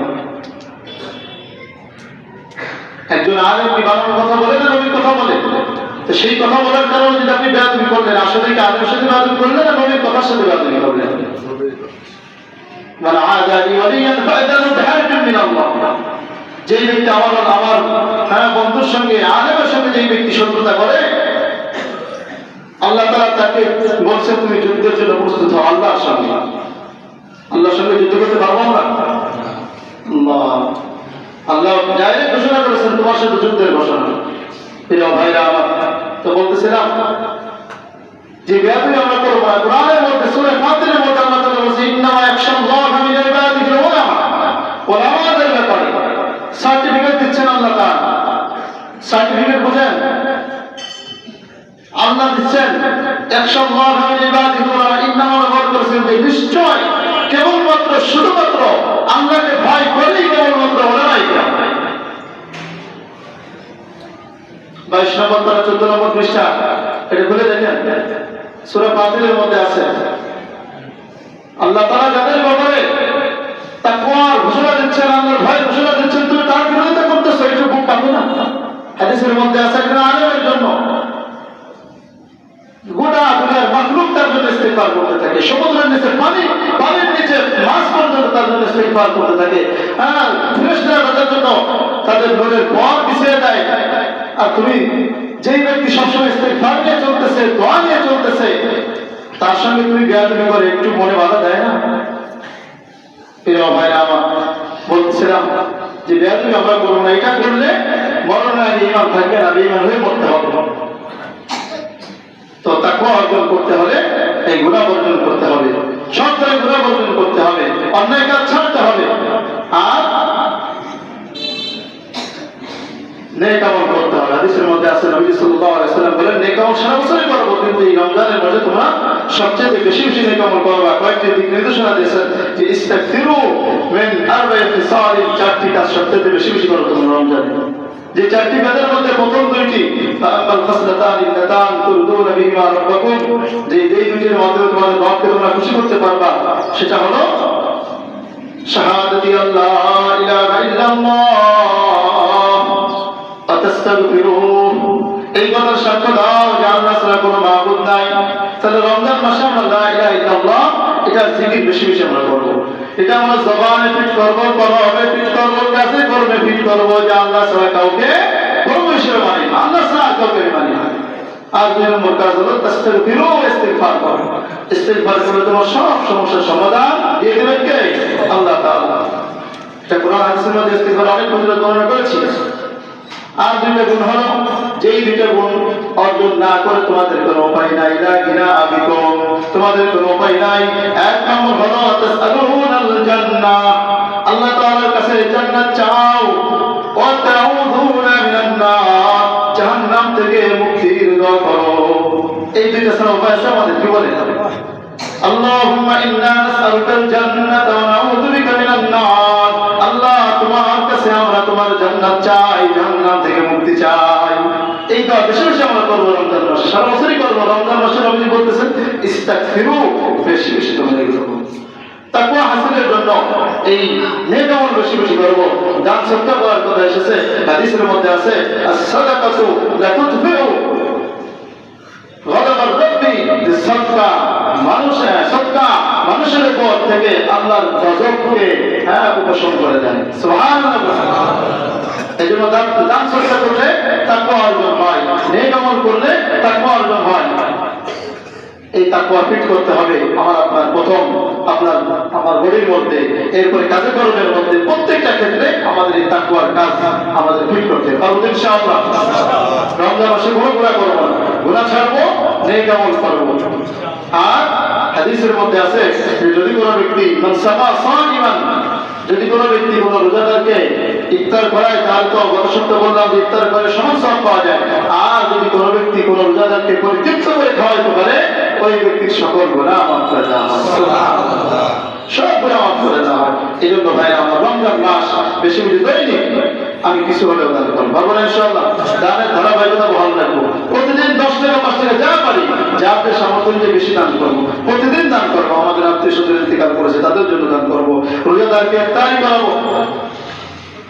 একজন আলেম কি বানানোর কথা বলে না নবীর কথা বলে? তো সেই কথা বলার কারণে যদি আপনি বেয়াদবি করলেন, আসলে কি আলেমের সাথে বেয়াদবি করলেন না নবীর কথার সাথে বেয়াদবি করলেন? মান আদালি ওয়ালিয়ান ফাআদানু বিহারবিন মিনাল্লাহ। যেই ব্যক্তি আমার বন্ধুর সঙ্গে, আলেমের সঙ্গে যেই ব্যক্তি শত্রুতা করে, আল্লাহ তাআলা তাকে বলছে তুমি যুদ্ধের জন্য প্রস্তুত হও আল্লাহর সঙ্গে। আল্লাহর সঙ্গে যুদ্ধ করতে পারবো আমরা? আল্লাহ ডাইরেক্ট ঘোষণা করেছেন তোমার সাথে যুদ্ধের ঘোষণা। প্রিয় ভাইরা আমার, তো বলতেছিলাম যে বেয়াদবি আমরা করবো না। কোরআনের মধ্যে সূরা ফাতিরের মধ্যে আল্লাহ তাআলা বলেছে, ইন্নামা ইয়াখশাল্লাহা মিন ইবাদিহিল উলামা। উলামাদের ব্যাপারে সার্টিফিকেট দিচ্ছেন আল্লাহ তাআলা। সার্টিফিকেট বুঝেন? আল্লাহ দিচ্ছেন ইয়াখশাল্লাহা মিন ইবাদিহিল উলামা। ইন্নামা ব্যবহার করেছেন যে নিশ্চয়, কেবলমাত্র, শুধুমাত্র আল্লাহকে ভয় করেই কেবলমাত্র ওলামায়ে কেরাম। 22 নম্বর পারা 14 নম্বর পৃষ্ঠা, এটা খুলে দেখেন, সূরা ফাতিরের মধ্যে আছে। আল্লাহ তাআলা যাদের ব্যাপারে তাকওয়ার ঘোষণা দিচ্ছেন, আল্লাহর ভয় ঘোষণা দিচ্ছেন, তুমি তার বিরোধিতা করতেছো, এটা খুব পাবে না। হাদিসের মধ্যে আছে একজন আলেমের জন্য গোটা দুনিয়ার মাখলুক তার জন্য ইস্তিগফার করতে থাকে, সমুদ্রের নিচে পানির নিচে মাছ পর্যন্ত তার জন্য ইস্তিগফার করতে থাকে। ফেরেশতারা তাদের জন্য তাদের নূরের পথ বিছিয়ে দেয়। আর তুমি যেই ব্যক্তি সবসময় ইস্তিগফার নিয়ে চলতেছে, দোয়া নিয়ে চলতেছে, তার সঙ্গে তুমি বেয়াদবি করে একটু মনে বাধা দেয় না? প্রিয় ভাইরা আমার, বলছিলাম যে বেয়াদবি আমরা করবো না। এটা করলে মরণের আগে ঈমান থাকবে না, বেঈমান হয়ে মরতে হবে। তো তাকওয়া অর্জন করতে হলে এই গুনাহ বর্জন করতে হবে, সব ধরনের গুনাহ বর্জন করতে হবে, অন্যায় কাজ ছাড়তে হবে, আর নেক আমল করতে হবে। হাদিসের মধ্যে আছে, নবী সাল্লাল্লাহু আলাইহি ওয়াসাল্লাম বলেন, নেক আমল সারা বছরই করব, কিন্তু এই রমজানের মাসে তোমরা সবচেয়ে বেশি বেশি নেক আমল করবা। কয়েকটি দিক নির্দেশনা দিয়েছেন যে ইস্তাগফিরু মিন আরবা'i ফিসাল, চারটি কাজ সবচেয়ে বেশি বেশি করো তোমরা রমজানে। যে চারটি কাজের মধ্যে প্রথম দুইটি, আল খাসলাতান ইল্লাতান তুরদুনা বিহিমা রাব্বাকুম, যে এই দুইটির মাধ্যমে তোমাদের রবকে তোমরা খুশি করতে পারবা, সেটা হলো শাহাদাতি আল্লাহ ইলাহা ইল্লাল্লাহ ওয়া তাস্তাগফিরুহ। এই কথার সাক্ষ্য দাও যে আল্লাহ ছাড়া কোনো মাবুদ নাই। তাহলে রমজান মাসে আমরা লা ইলাহা ইল্লাল্লাহ এটা জিকির বেশি বেশি আমরা করব। এটা আমরা জবানে ফিট করবো, কলবে ফিট করবো, কাজে কর্মে ফিট করবো যে আল্লাহ ছাড়া কাউকে প্রভু হিসেবে মানি না, আল্লাহ ছাড়া কাউকে মানি না। আর 2 নম্বর কাজ হলো তাস্তাগফিরু, ইস্তিগফার করো। ইস্তিগফার করলে তোমার সব সমস্যার সমাধান দিয়ে দেবেন কে? আল্লাহ তাআলা। কোরআন হাদিসের মধ্যে ইস্তিগফার অনেক ফজিলত বর্ণনা করেছি। আর দুইটা গুণ হলো, যেই দুইটা গুণ অর্জন না করে তোমাদের কোনো উপায় নাই, লা গিনা আবিকুম, তোমাদের কোনো উপায় নাই। এক নম্বর হলো তাসআলুনাল জান্নাহ, আল্লাহ তাআলার কাছে জান্নাত চাও, ওয়া তাউযুনা মিনান নার, জাহান্নাম থেকে মুক্তির দোয়া করো। এই দুইটা ছাড়া উপায় আছে আমাদের? কি বলেন? আল্লাহুম্মা ইন্না নাসআলুকাল জান্নাতা ওয়া নাউযু বিকা মিনান নার, আল্লাহ তোমার কাছে আমরা তোমার জান্নাত চাই, জাহান্নাম থেকে মুক্তি চাই। এই দোয়া বেশি বেশি আমরা করব রমজান মাসে, সারা বছরই করব। রমজান মাসে নবী বলতেছেন ইস্তাগফিরু, বেশি বেশি তোমরা এগুলো করো। তাকওয়া হাসিলের জন্য এই নেক আমল বেশি বেশি করব। দান সদকা করার কথা এসেছে, হাদিসের মধ্যে আছে আস-সাদাকাতু লা তুদফিউ গদাবার রাব্বি, যে সদকা মানুষের উপর থেকে আল্লাহর গজবকে উপশম করে দেয়। সুবহানাল্লাহ। এইজন্য দান সদকা করলে তাকওয়া অর্জন হয়, নেক আমল করলে তাকওয়া অর্জন হয়। এই তাকওয়া ফিট করতে হবে আপনার প্রথম আমার বডির মধ্যে, এরপরে কাজে কর্মের মধ্যে, প্রত্যেকটা ক্ষেত্রে আমাদের এই তাকওয়ার কাজ আমাদের ফিট করতে পারবো ইনশাআল্লাহ। রমজান মাসে কোনো গুনাহ করব না, গুনাহ ছাড়বো, নেক আমল করব। আর হাদিসের মধ্যে আছে যদি কোনো ব্যক্তি যদি কোনো ব্যক্তি কোনো রোজাদারকে ইফতার করায়, তাহলে তো গত সপ্তাহে বললাম যে ইফতার করে সমান সওয়াব পাওয়া যায়। আর যদি কোনো ব্যক্তি কোনো রোজাদারকে পরিতৃপ্ত করে খাওয়াইতে পারে, ওই ব্যক্তির সকল গুনাহ মাফ করে দেওয়া হয়, সব গুনাহ মাফ করে দেওয়া হয়। এই জন্য ভাই আমার রমজান মাস বেশি বেশি দৈনিক আমি কিছু হলেও দান করবো, পারবো না ইনশাআল্লাহ। দানের ধারাবাহিকতা বহাল রাখবো। প্রতিদিন 10 টাকা 5 টাকা যা পারি, যাদের সামর্থ্য অনুযায়ী বেশি দান করবো, প্রতিদিন দান করবো। আমাদের আত্মীয় স্বজন ইন্তেকাল করেছে, তাদের জন্য দান করবো। রোজাদারকে ইফতারি করাবো,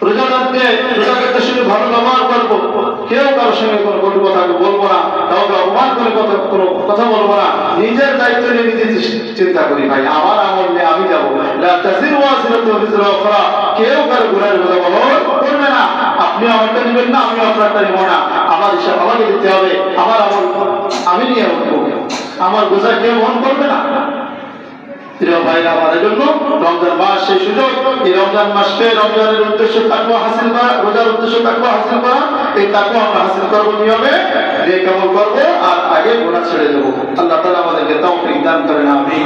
রোজাদারদের সঙ্গে ভালো ব্যবহার করবো। কেউ কারোর সঙ্গে কোনো কটু কথা বলবো না, কাউকে অপমান করে কোনো কথা বলবো না। নিজের দায়িত্ব নিয়ে নিজে চিন্তা করি ভাই, আমার আমল নিয়ে আমি যাবো। লা তাজিরু ওয়াজিরাতুন বিজরা উখরা, কেউ কারো গুনাহের কথা বহন করবে না। আপনি আমারটা নেবেন না, আমি আপনারটা নেব না। আমার হিসাব আমাকে দিতে হবে, আমার আমল আমি নিয়ে রাখবো, আমার বোঝা কেউ বহন করবে না। প্রিয় ভাইরা, আমাদের জন্য রমজান মাস সেই সুযোগ। এই রমজান মাসকে রমজানের উদ্দেশ্য তাকওয়া হাসিল করা, রোজার উদ্দেশ্য তাকওয়া হাসিল করা। এই তাকওয়া আমরা হাসিল করবো কিভাবে? নেক আমল করবো আর আগে গুনাহ ছেড়ে দেবো। আল্লাহ তাআলা আমাদেরকে তৌফিক দান করেন, আমিন।